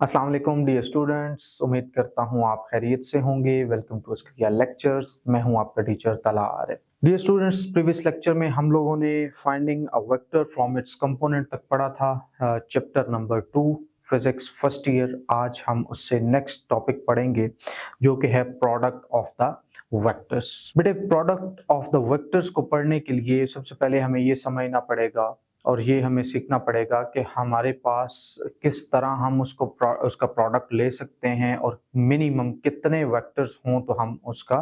अस्सलाम वालेकुम dear students, उम्मीद करता हूँ आप खैरियत से होंगे। Welcome to Askiya lectures. मैं हूँ आपका teacher Talha Arif. Dear students, previous lecture में हम लोगों ने finding a vector from its component तक पढ़ा था, chapter number 2 physics first year. आज हम उससे नेक्स्ट टॉपिक पढ़ेंगे जो कि है प्रोडक्ट ऑफ द वेक्टर्स। बेटे, प्रोडक्ट ऑफ द वेक्टर्स को पढ़ने के लिए सबसे पहले हमें ये समझना पड़ेगा और ये हमें सीखना पड़ेगा कि हमारे पास किस तरह हम उसका प्रोडक्ट ले सकते हैं और मिनिमम कितने वेक्टर्स हों तो हम उसका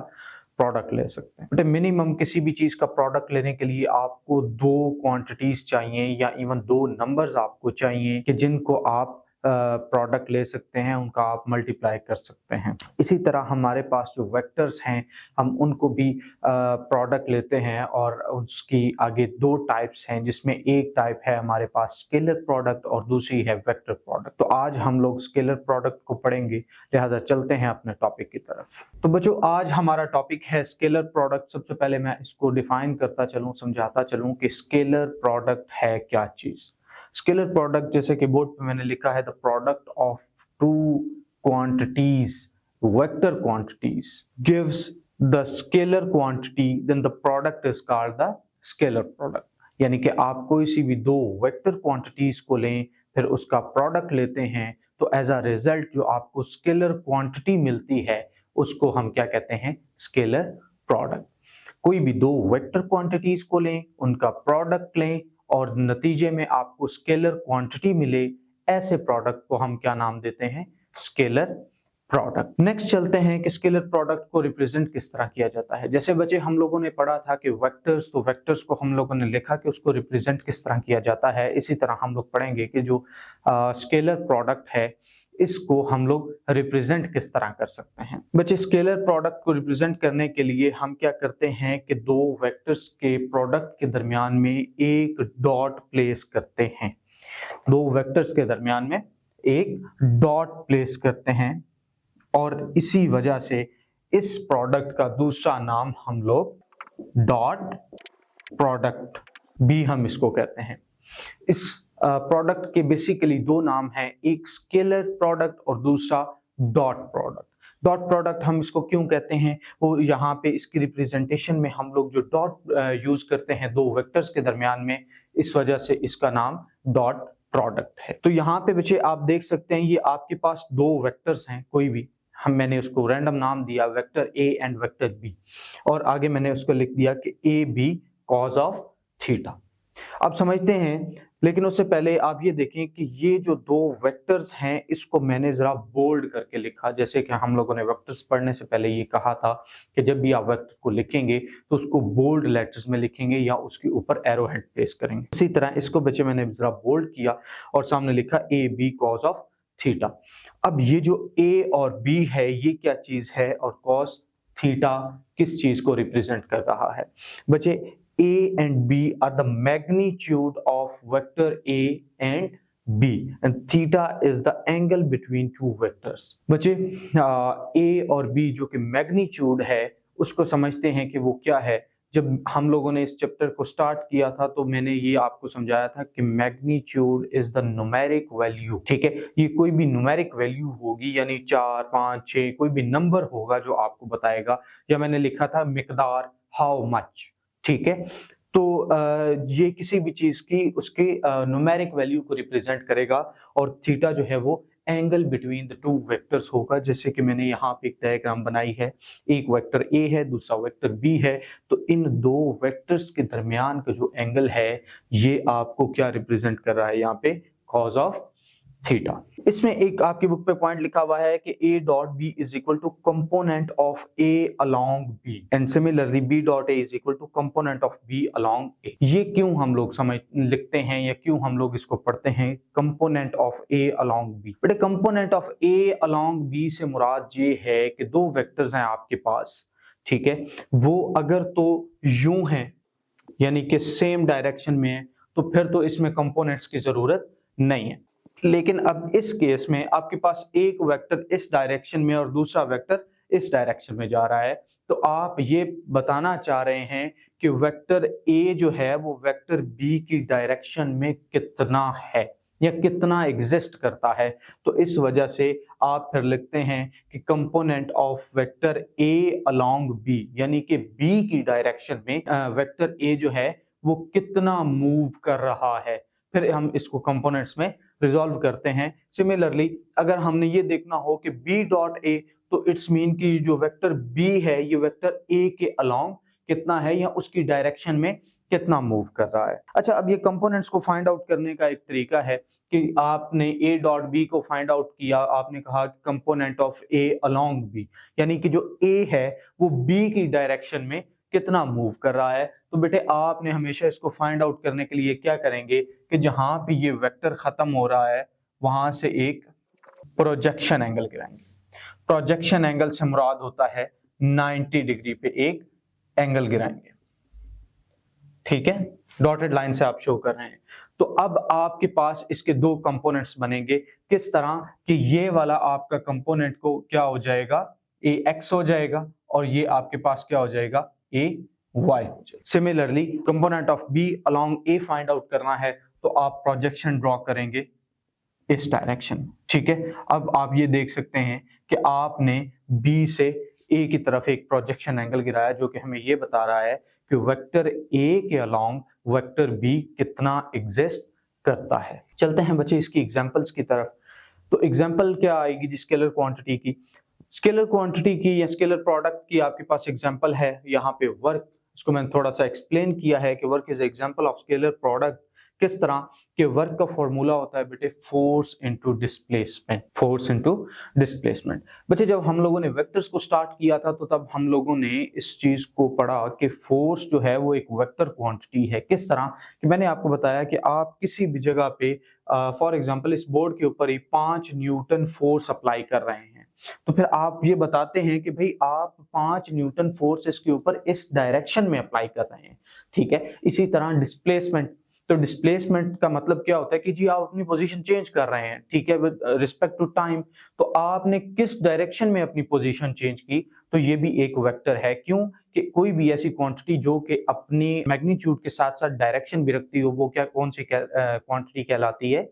प्रोडक्ट ले सकते हैं। बेटे, मिनिमम किसी भी चीज़ का प्रोडक्ट लेने के लिए आपको दो क्वांटिटीज चाहिए या इवन दो नंबर्स आपको चाहिए कि जिनको आप प्रोडक्ट ले सकते हैं, उनका आप मल्टीप्लाई कर सकते हैं। इसी तरह हमारे पास जो वेक्टर्स हैं हम उनको भी प्रोडक्ट लेते हैं और उसकी आगे दो टाइप्स हैं, जिसमें एक टाइप है हमारे पास स्केलर प्रोडक्ट और दूसरी है वेक्टर प्रोडक्ट। तो आज हम लोग स्केलर प्रोडक्ट को पढ़ेंगे, लिहाजा चलते हैं अपने टॉपिक की तरफ। तो बच्चों, आज हमारा टॉपिक है स्केलर प्रोडक्ट। सबसे पहले मैं इसको डिफाइन करता चलूँ, समझाता चलूँ कि स्केलर प्रोडक्ट है क्या चीज़। स्केलर प्रोडक्ट, जैसे कि बोर्ड पे मैंने लिखा है, the product of two quantities, vector quantities gives the scalar quantity, then the product is called the scalar product. यानी कि आप कोई सी भी दो वेक्टर क्वांटिटीज को लें, फिर उसका प्रोडक्ट लेते हैं, तो एज अ रिजल्ट जो आपको स्केलर क्वांटिटी मिलती है उसको हम क्या कहते हैं? Scalar product. कोई भी दो वेक्टर क्वांटिटीज को लें, उनका प्रोडक्ट लें और नतीजे में आपको स्केलर क्वांटिटी मिले, ऐसे प्रोडक्ट को हम क्या नाम देते हैं? Scalar product. नेक्स्ट चलते हैं कि स्केलर प्रोडक्ट को रिप्रेजेंट किस तरह किया जाता है। जैसे बच्चे हम लोगों ने पढ़ा था कि वेक्टर्स, तो वेक्टर्स को हम लोगों ने लिखा कि उसको रिप्रेजेंट किस तरह किया जाता है। इसी तरह हम लोग पढ़ेंगे कि जो स्केलर प्रोडक्ट है इसको हम लोग रिप्रेजेंट किस तरह कर सकते हैं। बच्चे, स्केलर प्रोडक्ट को रिप्रेजेंट करने के लिए हम क्या करते हैं कि दो वेक्टर्स के प्रोडक्ट के दरमियान में एक डॉट प्लेस करते हैं। दो वेक्टर्स के दरमियान में एक डॉट प्लेस करते हैं और इसी वजह से इस प्रोडक्ट का दूसरा नाम हम लोग डॉट प्रोडक्ट भी हम इसको कहते हैं। इस प्रोडक्ट के बेसिकली दो नाम हैं, एक स्केलर प्रोडक्ट और दूसरा डॉट प्रोडक्ट। डॉट प्रोडक्ट हम इसको क्यों कहते हैं, वो यहाँ पे इसकी रिप्रेजेंटेशन में हम लोग जो डॉट यूज करते हैं दो वेक्टर्स के दरमियान में, इस वजह से इसका नाम डॉट प्रोडक्ट है। तो यहाँ पे बच्चे आप देख सकते हैं, ये आपके पास दो वेक्टर्स हैं, कोई भी, मैंने उसको रैंडम नाम दिया vector A and vector B, और आगे मैंने उसको लिख दिया कि A B cos of theta. अब समझते हैं, लेकिन उससे पहले आप ये देखें कि ये जो दो वेक्टर्स हैं इसको मैंने जरा बोल्ड करके लिखा। जैसे कि हम लोगों ने वेक्टर्स पढ़ने से पहले ये कहा था कि जब भी आप वेक्टर को लिखेंगे तो उसको बोल्ड लेटर्स में लिखेंगे या उसके ऊपर एरो हेड प्लेस करेंगे। इसी तरह इसको बच्चे मैंने जरा बोल्ड किया और सामने लिखा A B cos of theta. अब ये जो ए और बी है ये क्या चीज है और कॉस थीटा किस चीज को रिप्रेजेंट कर रहा है? बच्चे, A and B are the magnitude of vector A and B and theta is the angle between two vectors। बच्चे, A और B जो कि मैग्नीट्यूड है उसको समझते हैं कि वो क्या है। जब हम लोगों ने इस चैप्टर को स्टार्ट किया था तो मैंने ये आपको समझाया था कि magnitude is the numeric value. ठीक है, ये कोई भी न्यूमेरिक वैल्यू होगी, यानी 4, 5, 6 कोई भी नंबर होगा जो आपको बताएगा, या मैंने लिखा था मिकदार, हाउ मच। ठीक है, तो ये किसी भी चीज की उसके न्यूमेरिक वैल्यू को रिप्रेजेंट करेगा और थीटा जो है वो angle between the two vectors होगा। जैसे कि मैंने यहाँ पे एक डायग्राम बनाई है, एक वेक्टर ए है, दूसरा वेक्टर बी है, तो इन दो वेक्टर्स के दरमियान का जो एंगल है ये आपको क्या रिप्रेजेंट कर रहा है यहाँ पे? Cause of theta. इसमें एक आपकी बुक पे पॉइंट लिखा हुआ है कि A dot B is equal to component of A along B and similarly B dot A is equal to component of B along A। ये क्यों हम लोग समझ लिखते हैं या क्यों हम लोग इसको पढ़ते हैं component of A along B? बेटे, component of A along B से मुराद ये है कि दो वेक्टर्स हैं आपके पास, ठीक है, वो अगर तो यूं हैं यानी कि सेम डायरेक्शन में है तो फिर तो इसमें कंपोनेंट्स की जरूरत नहीं है। लेकिन अब इस केस में आपके पास एक वेक्टर इस डायरेक्शन में और दूसरा वेक्टर इस डायरेक्शन में जा रहा है, तो आप ये बताना चाह रहे हैं कि वेक्टर ए जो है वो वेक्टर बी की डायरेक्शन में कितना है। या कितना एग्जिस्ट करता है। तो इस वजह से आप फिर लिखते हैं कि component of vector A along B, यानी कि बी की डायरेक्शन में वेक्टर ए जो है वो कितना मूव कर रहा है। फिर हम इसको कंपोनेंट्स में रिजॉल्व करते हैं। सिमिलरली अगर हमने ये देखना हो कि बी डॉट ए, तो इट्स मीन कि जो वेक्टर बी है ये वेक्टर ए के अलोंग कितना है या उसकी डायरेक्शन में कितना मूव कर रहा है। अच्छा, अब ये कंपोनेंट्स को फाइंड आउट करने का एक तरीका है कि आपने ए डॉट बी को फाइंड आउट किया, आपने कहा component of A along B, यानी कि जो ए है वो बी की डायरेक्शन में कितना मूव कर रहा है। तो बेटे आपने हमेशा इसको फाइंड आउट करने के लिए क्या करेंगे कि जहां भी ये वेक्टर खत्म हो रहा है वहां से एक प्रोजेक्शन एंगल गिराएंगे। प्रोजेक्शन एंगल से मुराद होता है 90 डिग्री पे एक एंगल गिराएंगे, ठीक है, डॉटेड लाइन से आप शो कर रहे हैं। तो अब आपके पास इसके दो कंपोनेंट्स बनेंगे। किस तरह कि ये वाला आपका कंपोनेंट को क्या हो जाएगा, ए एक्स हो जाएगा, और ये आपके पास क्या हो जाएगा, ए वाई हो जाएगा। Similarly component of B along A find out करना है तो आप प्रोजेक्शन ड्रॉ करेंगे इस डायरेक्शन में, ठीक है। अब आप ये देख सकते हैं कि आपने बी से ए की तरफ एक प्रोजेक्शन एंगल गिराया जो कि हमें ये बता रहा है कि वेक्टर ए के अलोंग वेक्टर बी कितना एग्जिस्ट करता है। चलते हैं बच्चे इसकी एग्जांपल्स की तरफ। तो एग्जांपल क्या आएगी जी, स्केलर क्वांटिटी की। स्केलर क्वांटिटी की या स्केलर प्रोडक्ट की आपके पास एग्जांपल है यहाँ पे वर्क। इसको मैंने थोड़ा सा एक्सप्लेन किया है कि work is example of scalar product. किस तरह के वर्क का फॉर्मूला होता है बेटे, force into displacement. Force into displacement. बच्चे जब हम लोगों ने वेक्टर्स को स्टार्ट किया था तो तब हम लोगों ने इस चीज को पढ़ा कि फोर्स जो है वो एक वेक्टर क्वांटिटी है। किस तरह कि मैंने आपको बताया कि आप किसी भी जगह पे फॉर एग्जांपल इस बोर्ड के ऊपर ही 5 न्यूटन फोर्स अप्लाई कर रहे हैं, तो फिर आप ये बताते हैं कि भाई आप 5 न्यूटन फोर्स इसके ऊपर इस डायरेक्शन में अप्लाई कर रहे हैं, ठीक है। इसी तरह डिस्प्लेसमेंट, तो डिस्प्लेसमेंट का मतलब क्या होता है कि जी आप अपनी पोजीशन चेंज कर रहे हैं, ठीक है, विद रिस्पेक्ट टू टाइम। तो आपने किस डायरेक्शन में अपनी पोजीशन चेंज की, तो ये भी एक वेक्टर है। क्यों कि कोई भी ऐसी क्वांटिटी जो कि अपनी मैग्नीट्यूड के साथ साथ डायरेक्शन भी रखती हो वो क्या, कौन सी क्वांटिटी कहलाती है,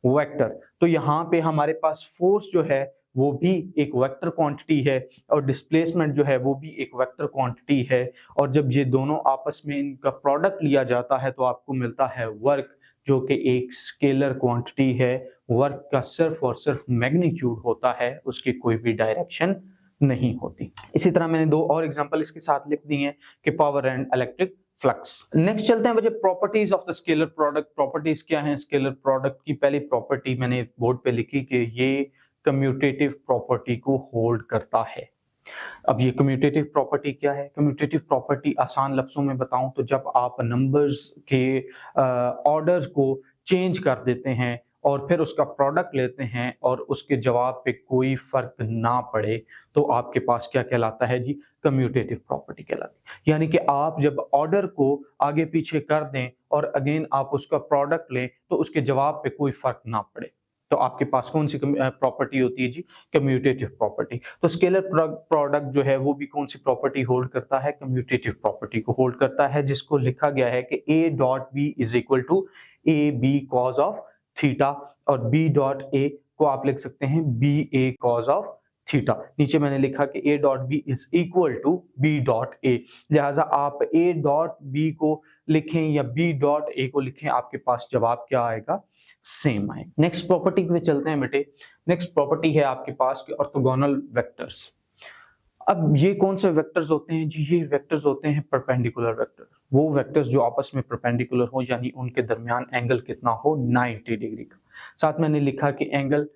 वेक्टर। तो यहाँ पे हमारे पास फोर्स जो है वो भी एक वेक्टर क्वांटिटी है और डिस्प्लेसमेंट जो है वो भी एक वेक्टर क्वांटिटी है। और जब ये दोनों आपस में इनका प्रोडक्ट लिया जाता है तो आपको मिलता है वर्क, जो कि एक स्केलर क्वांटिटी है। वर्क का सिर्फ और सिर्फ मैग्नीट्यूड होता है, उसकी कोई भी डायरेक्शन नहीं होती। इसी तरह मैंने दो और एग्जांपल इसके साथ लिख दी हैं कि power and electric flux. Next चलते हैं बच्चे properties of the scalar product. Properties क्या हैं स्केलर प्रोडक्ट की? पहली प्रॉपर्टी मैंने बोर्ड पे लिखी कि ये कम्यूटेटिव प्रॉपर्टी को होल्ड करता है। अब ये कम्यूटेटिव प्रॉपर्टी क्या है? कम्यूटेटिव प्रॉपर्टी आसान लफ्जों में बताऊं तो जब आप नंबर्स के ऑर्डर्स को चेंज कर देते हैं और फिर उसका प्रोडक्ट लेते हैं और उसके जवाब पे कोई फर्क ना पड़े तो आपके पास क्या कहलाता है जी? कम्यूटेटिव प्रॉपर्टी कहलाती है। यानी कि आप जब ऑर्डर को आगे पीछे कर दें और अगेन आप उसका प्रोडक्ट लें तो उसके जवाब पे कोई फर्क ना पड़े, तो आपके पास कौन सी प्रॉपर्टी होती है जी? Commutative property. तो स्केलर प्रोडक्ट जो है वो भी कौन सी प्रॉपर्टी होल्ड करता है? कम्यूटेटिव प्रॉपर्टी को होल्ड करता है, जिसको लिखा गया है कि A dot B is equal to A B cos of theta, और बी डॉट ए को आप लिख सकते हैं B A cos of theta. नीचे मैंने लिखा कि A dot B is equal to B dot A, लिहाजा आप ए डॉट बी को लिखें या बी डॉट ए को लिखें, आपके पास जवाब क्या आएगा? सेम आए। नेक्स्ट प्रॉपर्टी पे चलते हैं बेटे। नेक्स्ट प्रॉपर्टी है आपके पास के ऑर्थोगोनल वेक्टर्स। अब ये कौन से वेक्टर्स होते हैं जी? ये वेक्टर्स होते हैं परपेंडिकुलर वेक्टर। वो वेक्टर्स जो आपस में परपेंडिकुलर हो, यानी उनके दरमियान एंगल कितना हो? 90 डिग्री का। साथ मैंने लिखा कि angle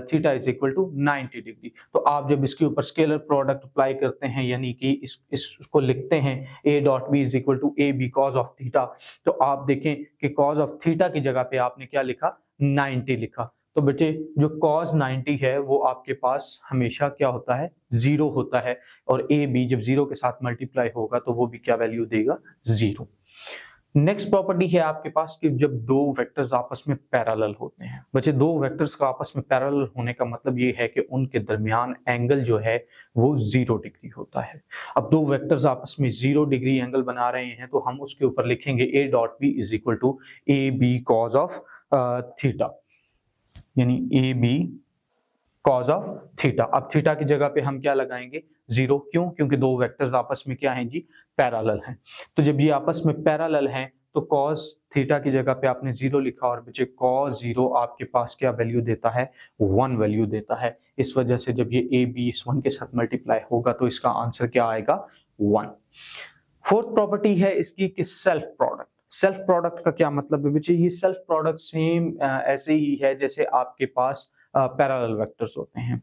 theta is equal to 90 degree. तो आप जब इसके ऊपर स्केलर प्रोडक्ट अप्लाई करते हैं, यानी कि इसको लिखते हैं A dot B is equal to A B cos of theta, तो आप देखें कि कॉज ऑफ थीटा की जगह पे आपने क्या लिखा? 90 लिखा। तो बेटे जो कॉज 90 है वो आपके पास हमेशा क्या होता है? 0 होता है, और ए बी जब 0 के साथ मल्टीप्लाई होगा तो वो भी क्या वैल्यू देगा? 0। नेक्स्ट प्रॉपर्टी है आपके पास कि जब दो वेक्टर्स आपस में पैरेलल होते हैं। बच्चे दो वेक्टर्स का आपस में पैरेलल होने का मतलब ये है कि उनके दरमियान एंगल जो है वो 0 डिग्री होता है। अब दो वेक्टर्स आपस में 0 डिग्री एंगल बना रहे हैं तो हम उसके ऊपर लिखेंगे A dot B is equal to A B cos of theta. यानी A B cos of theta. अब थीटा की जगह पे हम क्या लगाएंगे, 0। क्यों? क्योंकि दो वेक्टर्स आपस में क्या हैं जी, पैरेलल हैं। तो जब ये आपस में पैरेलल हैं तो कॉस थीटा की जगह पे आपने 0 लिखा और बच्चे कॉस 0 आपके पास क्या वैल्यू देता है, 1 वैल्यू देता है। इस वजह से जब ये ए बी इस 1 के साथ मल्टीप्लाई होगा तो इसका आंसर क्या आएगा, 1। फोर्थ प्रॉपर्टी है इसकी कि सेल्फ प्रोडक्ट। सेल्फ प्रोडक्ट का क्या मतलब है बच्चे, ये सेल्फ प्रोडक्ट सेम ऐसे ही है जैसे आपके पास पैरेलल वेक्टर्स होते हैं।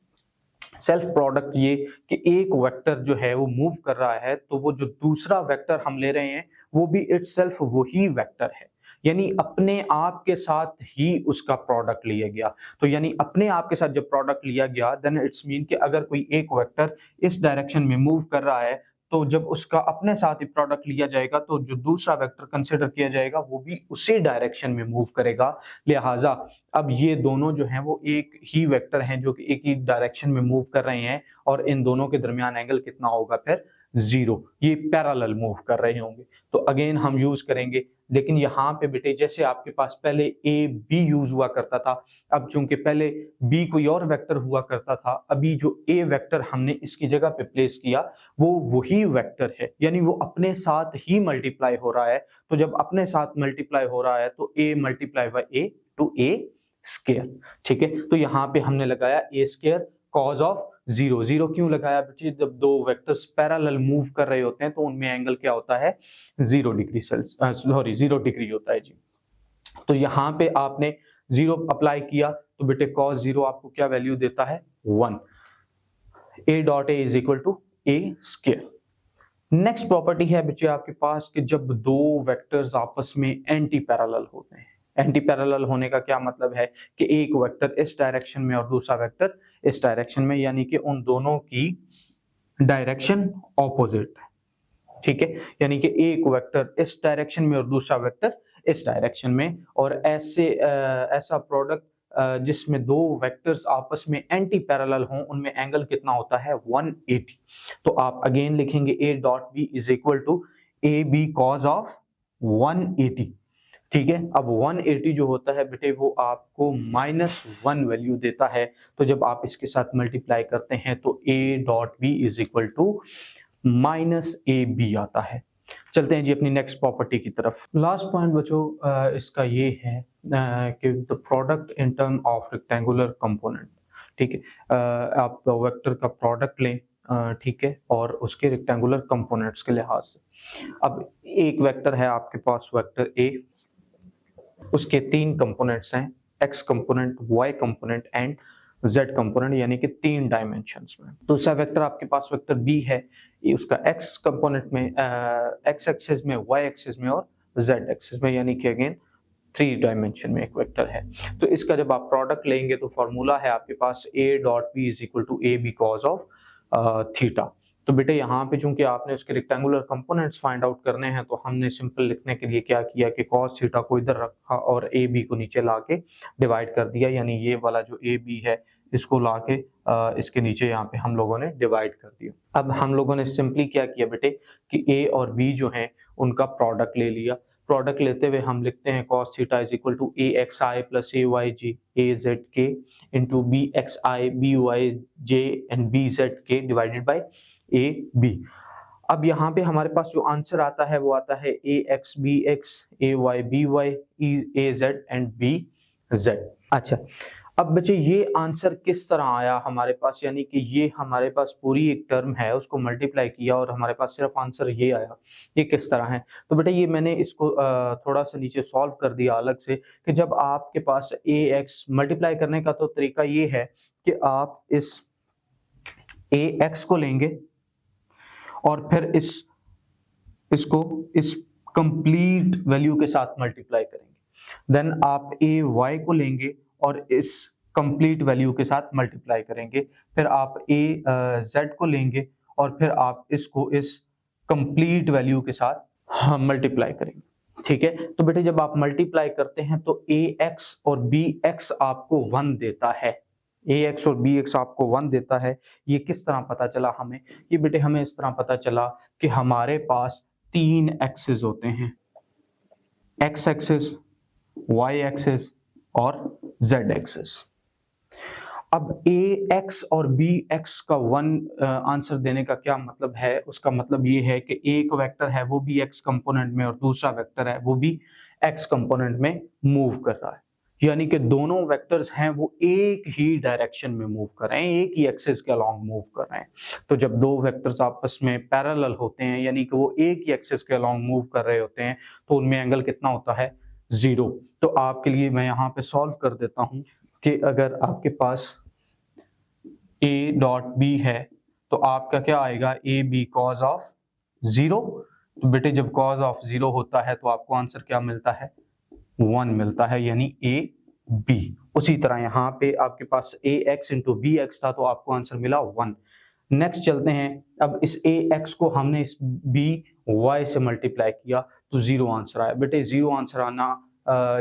सेल्फ प्रोडक्ट ये कि एक वेक्टर जो है वो मूव कर रहा है तो वो जो दूसरा वेक्टर हम ले रहे हैं वो भी इटसेल्फ वही वेक्टर है, यानी अपने आप के साथ ही उसका प्रोडक्ट लिया गया। तो यानी अपने आप के साथ जब प्रोडक्ट लिया गया देन इट्स मीन कि अगर कोई एक वेक्टर इस डायरेक्शन में मूव कर रहा है तो जब उसका अपने साथ ही प्रोडक्ट लिया जाएगा तो जो दूसरा वेक्टर कंसिडर किया जाएगा वो भी उसी डायरेक्शन में मूव करेगा। लिहाजा अब ये दोनों जो हैं वो एक ही वेक्टर हैं जो कि एक ही डायरेक्शन में मूव कर रहे हैं और इन दोनों के दरमियान एंगल कितना होगा फिर, 0। ये पैरेलल मूव कर रहे होंगे तो अगेन हम यूज करेंगे। लेकिन यहाँ पे बेटे जैसे आपके पास पहले ए बी यूज हुआ करता था, अब चूंकि पहले बी कोई और वेक्टर हुआ करता था, अभी जो ए वेक्टर हमने इसकी जगह पे प्लेस किया वो वही वेक्टर है, यानी वो अपने साथ ही मल्टीप्लाई हो रहा है। तो जब अपने साथ मल्टीप्लाई हो रहा है तो A multiply by A to A square. ठीक है, तो यहाँ पे हमने लगाया ए स्क्वायर कॉज ऑफ 0। 0 क्यों लगाया बच्चे, जब दो वेक्टर्स पैरेलल मूव कर रहे होते हैं तो उनमें एंगल क्या होता है, 0 डिग्री होता है जी। तो यहाँ पे आपने 0 अप्लाई किया तो बेटे cos 0 आपको क्या वैल्यू देता है, 1। a dot A is equal to A square. Next property है बच्चे आपके पास कि जब दो वेक्टर्स आपस में एंटी पैरेलल होते हैं। एंटी पैरेलल होने का क्या मतलब है कि एक वेक्टर इस डायरेक्शन में और दूसरा वेक्टर इस डायरेक्शन में, यानी कि उन दोनों की डायरेक्शन ऑपोजिट है। ठीक है, यानी कि एक वेक्टर इस डायरेक्शन में और दूसरा वेक्टर इस डायरेक्शन में, और ऐसा प्रोडक्ट जिसमें दो वेक्टर्स आपस में एंटी पैरेलल हों उनमें एंगल कितना होता है, 180। तो आप अगेन लिखेंगे a dot B is equal to A B cos of 180। ठीक है, अब 180 जो होता है बेटे वो आपको -1 वैल्यू देता है। तो जब आप इसके साथ मल्टीप्लाई करते हैं तो a dot B is equal to -ab आता है। चलते हैं जी अपनी नेक्स्ट प्रॉपर्टी की तरफ। लास्ट पॉइंट बच्चों इसका ये है कि the product in term of rectangular component. ठीक है, आप वेक्टर का प्रोडक्ट लें, ठीक है, और उसके रेक्टेंगुलर कंपोनेंट्स के लिहाज से। अब एक वेक्टर है आपके पास, वेक्टर ए, उसके 3 कंपोनेंट्स हैं, x component, y component and z component, यानी कि 3 डायमेंशंस में। दूसरा वेक्टर आपके पास वेक्टर b है, ये उसका x कंपोनेंट में, x एक्सिस में, y एक्सिस में और z एक्सिस में, यानी कि अगेन 3 डायमेंशन में एक वेक्टर है। तो इसका जब आप प्रोडक्ट लेंगे तो फॉर्मूला है आपके पास a dot b is equal to A B cos of theta. तो बेटे यहाँ पे चूंकि आपने उसके रेक्टेंगुलर कंपोनेंट्स फाइंड आउट करने हैं तो हमने सिंपल लिखने के लिए क्या किया कि cos थीटा को इधर रखा और ए बी को नीचे लाके डिवाइड कर दिया, यानी ये वाला जो ए बी है इसको लाके इसके नीचे यहाँ पे हम लोगों ने डिवाइड कर दिया। अब हम लोगों ने सिंपली क्या किया बेटे कि ए और बी जो है उनका प्रोडक्ट ले लिया। प्रोडक्ट लेते हुए हम लिखते हैं cos theta is equal to A X I plus A Y J A Z K into B X I B Y J and B Z K divided by A B. अब यहाँ पे हमारे पास जो आंसर आता है वो आता है A X B X A Y B Y A Z and B Z. अच्छा, अब बच्चे ये आंसर किस तरह आया हमारे पास, यानी कि ये हमारे पास पूरी एक टर्म है उसको मल्टीप्लाई किया और हमारे पास सिर्फ आंसर ये आया, ये किस तरह है। तो बेटा ये मैंने इसको थोड़ा सा नीचे सॉल्व कर दिया अलग से कि जब आपके पास ए एक्स मल्टीप्लाई करने का तो तरीका ये है कि आप इस ए एक्स को लेंगे और फिर इसको इस कंप्लीट वैल्यू के साथ मल्टीप्लाई करेंगे। देन आप ए वाई को लेंगे और इस कंप्लीट वैल्यू के साथ मल्टीप्लाई करेंगे। फिर आप ए जेड को लेंगे और फिर आप इसको इस कंप्लीट वैल्यू के साथ मल्टीप्लाई करेंगे। ठीक है, तो बेटे जब आप मल्टीप्लाई करते हैं तो ए एक्स और बी एक्स आपको 1 देता है। ए एक्स और बी एक्स आपको 1 देता है। ये किस तरह पता चला हमें, ये बेटे हमें इस तरह पता चला कि हमारे पास 3 एक्सिस होते हैं, एक्स एक्सिस, वाई एक्सिस और जेड एक्सिस। अब ए एक्स और बी एक्स का वन आंसर देने का क्या मतलब है, उसका मतलब ये है कि एक वेक्टर है वो भी एक्स कंपोनेंट में और दूसरा वेक्टर है वो भी एक्स कंपोनेंट में मूव कर रहा है, यानी कि दोनों वेक्टर्स हैं वो एक ही डायरेक्शन में मूव कर रहे हैं, एक ही एक्सिस के अलोंग मूव कर रहे हैं। तो जब दो वेक्टर्स आपस में पैरेलल होते हैं, यानी कि वो एक ही एक्सिस के अलोंग मूव कर रहे होते हैं, तो उनमें एंगल कितना होता है, 0। तो आपके लिए मैं यहाँ पे सॉल्व कर देता हूँ कि अगर आपके पास ए डॉट बी है तो आपका क्या आएगा, ए बी कॉज ऑफ 0। तो बेटे जब कॉज ऑफ 0 होता है तो आपको आंसर क्या मिलता है, 1 मिलता है, यानी ए बी। उसी तरह यहाँ पे आपके पास ए एक्स इंटू बी एक्स था तो आपको आंसर मिला 1। नेक्स्ट चलते हैं, अब इस ए एक्स को हमने इस बी वाई से मल्टीप्लाई किया तो 0 आंसर आया। बेटे 0 आंसर आना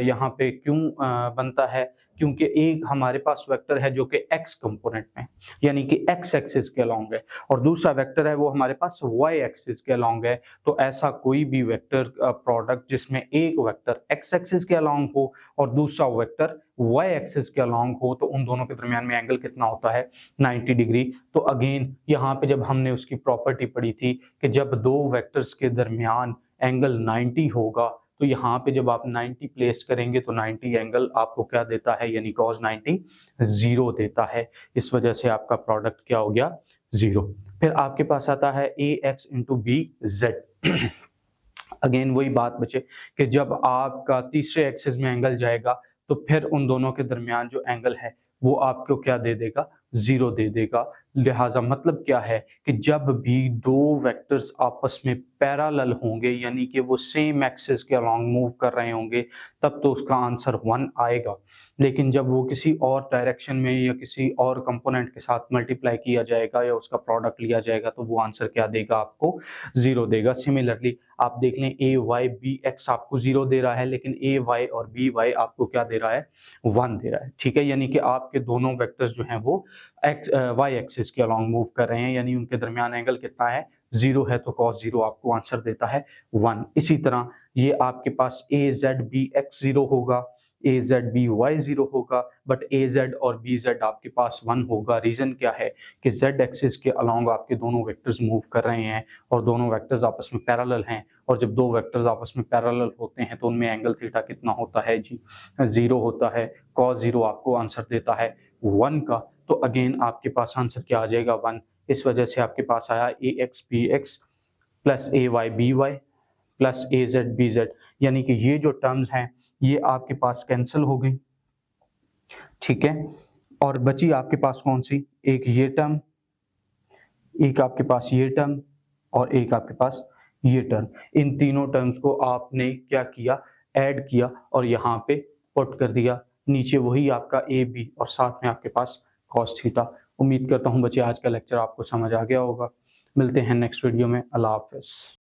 यहाँ पे क्यों बनता है, क्योंकि एक हमारे पास वेक्टर है जो कि एक्स कंपोनेंट में यानी कि एक्स एक्सिस के अलोंग है और दूसरा वेक्टर है वो हमारे पास वाई एक्सिस के अलोंग है। तो ऐसा कोई भी वेक्टर प्रोडक्ट जिसमें एक वेक्टर एक्स एक्सिस के अलोंग हो और दूसरा वेक्टर वाई एक्सिस के अलोंग हो तो उन दोनों के दरमियान में एंगल कितना होता है, 90 डिग्री। तो अगेन यहाँ पे जब हमने उसकी प्रॉपर्टी पढ़ी थी कि जब दो वेक्टर्स के दरमियान एंगल 90 होगा तो यहाँ पे जब आप 90 प्लेस करेंगे तो 90 एंगल आपको क्या देता है, यानी cos 90 0 देता है। इस वजह से आपका प्रोडक्ट क्या हो गया, 0। फिर आपके पास आता है A X into B Z. Again वही बात बचे कि जब आपका तीसरे एक्सिस में एंगल जाएगा तो फिर उन दोनों के दरमियान जो एंगल है वो आपको क्या दे देगा, 0 दे देगा। लिहाजा मतलब क्या है कि जब भी दो वेक्टर्स आपस में पैरेलल होंगे यानी कि वो सेम एक्सिस के अलोंग मूव कर रहे होंगे तब तो उसका आंसर 1 आएगा। लेकिन जब वो किसी और डायरेक्शन में या किसी और कंपोनेंट के साथ मल्टीप्लाई किया जाएगा या उसका प्रोडक्ट लिया जाएगा तो वो आंसर क्या देगा, आपको 0 देगा। सिमिलरली आप देख लें ए वाई बी एक्स आपको 0 दे रहा है लेकिन ए वाई और बी वाई आपको क्या दे रहा है, 1 दे रहा है। ठीक है, यानी कि आपके दोनों वेक्टर्स जो हैं वो एक्स वाई एक्सिस के अलोंग मूव कर रहे हैं, यानी उनके दरमियान एंगल कितना है, 0 है। तो cos 0 आपको आंसर देता है 1। इसी तरह ये आपके पास ए जेड बी एक्स 0 होगा, ए जेड बी वाई 0 होगा, बट ए जेड और बी जेड आपके पास 1 होगा। रीजन क्या है कि जेड एक्सिस के अलोंग आपके दोनों वेक्टर्स मूव कर रहे हैं और दोनों वेक्टर्स आपस में पैरेलल हैं और जब दो वेक्टर्स आपस में पैरेलल होते हैं तो उनमें एंगल थीटा कितना होता है जी, 0 होता है। cos 0 आपको आंसर देता है 1 का। तो अगेन आपके पास आंसर क्या आ जाएगा, 1। इस वजह से आपके पास आया ए X B x plus A Y B Y plus A Z B Z, यानी कि ये जो टर्म्स हैं ये आपके पास कैंसिल हो गई। ठीक है, और बची आपके पास कौन सी, एक ये टर्म, एक आपके पास ये टर्म और एक आपके पास ये टर्म। इन तीनों टर्म्स को आपने क्या किया, ऐड किया और यहाँ पे पुट कर दिया। नीचे वही आपका ए बी और साथ में आपके पास cos थीटा। उम्मीद करता हूँ बच्चे आज का लेक्चर आपको समझ आ गया होगा। मिलते हैं नेक्स्ट वीडियो में। अल्लाह हाफिज़।